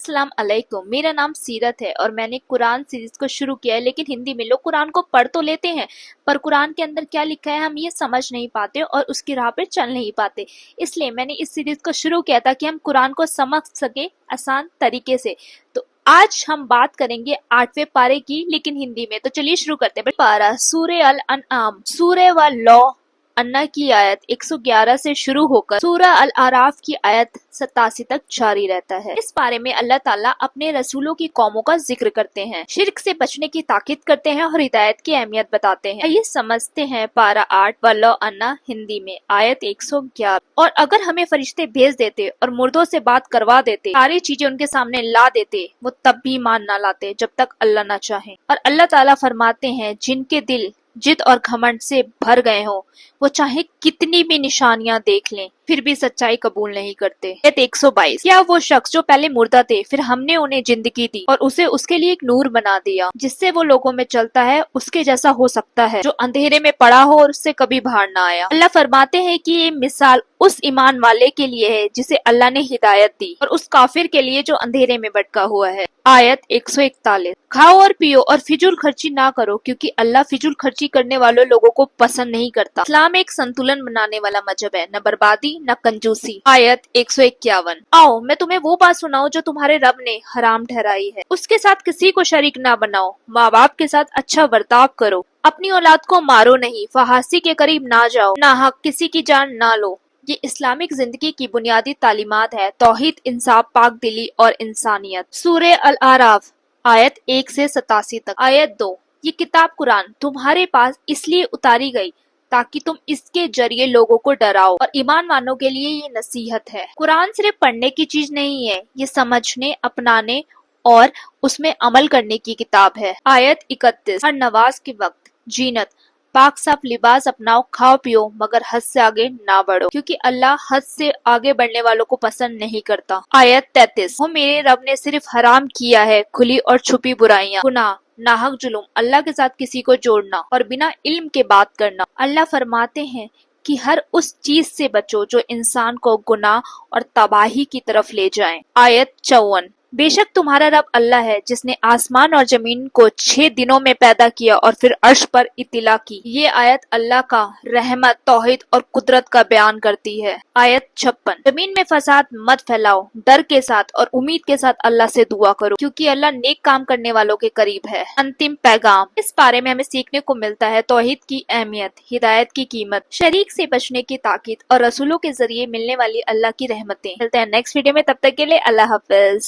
अस्सलाम अलैकुम। मेरा नाम सीरत है और मैंने कुरान सीरीज को शुरू किया है। लेकिन हिंदी में लोग कुरान को पढ़ तो लेते हैं, पर कुरान के अंदर क्या लिखा है हम ये समझ नहीं पाते और उसकी राह पे चल नहीं पाते। इसलिए मैंने इस सीरीज को शुरू किया था कि हम कुरान को समझ सके आसान तरीके से। तो आज हम बात करेंगे 8वें पारे की, लेकिन हिंदी में। तो चलिए शुरू करते हैं। पारा सूरे अल अनआम सूरे व लौ अन्ना की आयत 111 से शुरू होकर सूरह अल आराफ की आयत 87 तक जारी रहता है। इस पारे में अल्लाह ताला अपने रसूलों की कौमों का जिक्र करते हैं, शिर्क से बचने की ताकीद करते हैं और हिदायत की अहमियत बताते हैं। ये समझते हैं पारा 8 वल्लो अन्ना हिंदी में आयत 111। और अगर हमें फरिश्ते भेज देते और मुर्दों से बात करवा देते, सारी चीजें उनके सामने ला देते, वो तब भी ईमान ना लाते जब तक अल्लाह ना चाहे। और अल्लाह ताला फरमाते हैं जिनके दिल जिद और घमंड से भर गए हों, वो चाहे कितनी भी निशानियां देख लें फिर भी सच्चाई कबूल नहीं करते। 122। क्या वो शख्स जो पहले मुर्दा थे फिर हमने उन्हें जिंदगी दी और उसे उसके लिए एक नूर बना दिया जिससे वो लोगों में चलता है, उसके जैसा हो सकता है जो अंधेरे में पड़ा हो और उससे कभी बाहर ना आया। अल्लाह फरमाते हैं कि ये मिसाल उस ईमान वाले के लिए है जिसे अल्लाह ने हिदायत दी और उस काफिर के लिए जो अंधेरे में भटका हुआ है। आयत 141। खाओ और पियो और फिजूल खर्ची ना करो क्योंकि अल्लाह फिजूल खर्ची करने वाले लोगों को पसंद नहीं करता। इस्लाम एक संतुलन बनाने वाला मजहब है, न बर्बादी न कंजूसी। आयत 151। आओ मैं तुम्हें वो बात सुनाऊं जो तुम्हारे रब ने हराम ठहराई है, उसके साथ किसी को शरीक ना बनाओ, माँ बाप के साथ अच्छा बर्ताव करो, अपनी औलाद को मारो नहीं, फहासी के करीब ना जाओ, ना हक किसी की जान ना लो। ये इस्लामिक जिंदगी की बुनियादी तालीमात है, तौहीद, इंसाफ, पाक दिली और इंसानियत। सूरह अल आराफ आयत 1 से 87 तक। आयत 2। ये किताब कुरान तुम्हारे पास इसलिए उतारी गई ताकि तुम इसके जरिए लोगों को डराओ और ईमान वालों के लिए ये नसीहत है। कुरान सिर्फ पढ़ने की चीज नहीं है, ये समझने, अपनाने और उसमें अमल करने की किताब है। आयत 31। हर नवाज के वक्त जीनत, पाक साफ लिबास अपनाओ, खाओ पियो मगर हद से आगे ना बढ़ो क्योंकि अल्लाह हद से आगे बढ़ने वालों को पसंद नहीं करता। आयत 33। वो मेरे रब ने सिर्फ हराम किया है खुली और छुपी बुराइयां, गुनाह, नाहक जुल्म, अल्लाह के साथ किसी को जोड़ना और बिना इल्म के बात करना। अल्लाह फरमाते हैं कि हर उस चीज से बचो जो इंसान को गुनाह और तबाही की तरफ ले जाए। आयत 54। बेशक तुम्हारा रब अल्लाह है जिसने आसमान और जमीन को 6 दिनों में पैदा किया और फिर अर्श पर इत्तिला की। ये आयत अल्लाह का रहमत, तौहीद और कुदरत का बयान करती है। आयत 56। जमीन में फसाद मत फैलाओ, डर के साथ और उम्मीद के साथ अल्लाह से दुआ करो क्योंकि अल्लाह नेक काम करने वालों के करीब है। अंतिम पैगाम। इस बारे में हमें सीखने को मिलता है तौहीद की अहमियत, हिदायत की कीमत, शरीक से बचने की ताकीद और रसूलों के जरिए मिलने वाली अल्लाह की रहमतें। मिलते हैं नेक्स्ट वीडियो में, तब तक के लिए अल्लाह हाफिज।